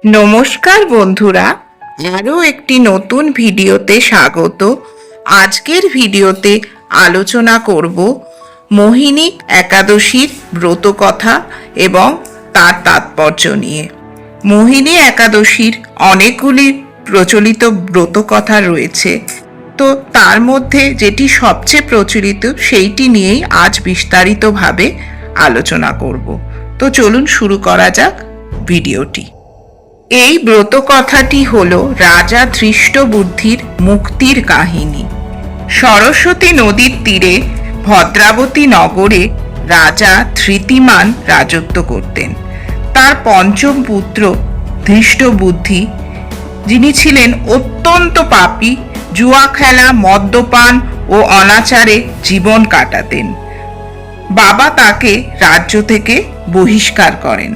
নমস্কার বন্ধুরা, আরও একটি নতুন ভিডিওতে স্বাগত। আজকের ভিডিওতে আলোচনা করব মোহিনী একাদশীর ব্রতকথা এবং তার তাৎপর্য নিয়ে। মোহিনী একাদশীর অনেকগুলি প্রচলিত ব্রতকথা রয়েছে, তো তার মধ্যে যেটি সবচেয়ে প্রচলিত সেইটি নিয়েই আজ বিস্তারিতভাবে আলোচনা করব। তো চলুন শুরু করা যাক ভিডিওটি। এই ব্রতকথাটি হল রাজা ধৃষ্টবুদ্ধির মুক্তির কাহিনী। সরস্বতী নদীর তীরে ভদ্রাবতী নগরে রাজা ধৃতিমান রাজত্ব করতেন। তার পঞ্চম পুত্র ধৃষ্টবুদ্ধি, যিনি ছিলেন অত্যন্ত পাপী, জুয়া খেলা, মদ্যপান ও অনাচারে জীবন কাটাতেন। বাবা তাকে রাজ্য থেকে বহিষ্কার করেন।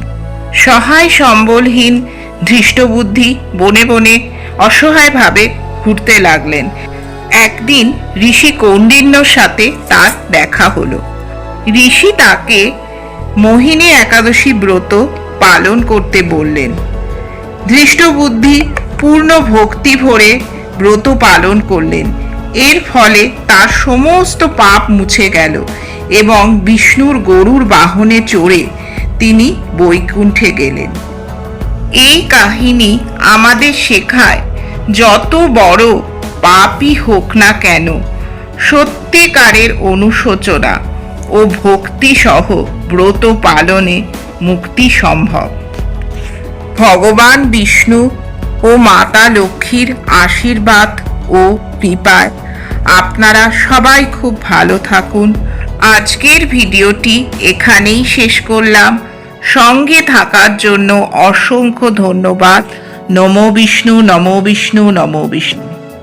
সহায় সম্বলহীন ধৃষ্টবুদ্ধি বনে বনে অসহায়ভাবে ঘুরতে লাগলেন। একদিন ঋষি কৌণ্ডিন্যর সাথে তার দেখা হলো। ঋষি তাকে মোহিনী একাদশী ব্রত পালন করতে বললেন। ধৃষ্টবুদ্ধি পূর্ণ ভক্তি ভরে ব্রত পালন করলেন। এর ফলে তার সমস্ত পাপ মুছে গেল এবং বিষ্ণুর গরুর বাহনে চড়ে তিনি বৈকুণ্ঠে গেলেন। এই কাহিনী আমাদের শেখায়, যত বড় পাপই হোক না কেন, সত্যিকারের অনুশোচনা ও ভক্তি সহ ব্রত পালনে মুক্তি সম্ভব। ভগবান বিষ্ণু ও মাতা লক্ষ্মীর আশীর্বাদ ও কৃপায় আপনারা সবাই খুব ভালো থাকুন। আজকের ভিডিওটি এখানেই শেষ করলাম। সঙ্গে থাকার জন্য অসংখ্য ধন্যবাদ। নমো বিষ্ণু, নমো বিষ্ণু, নমো বিষ্ণু।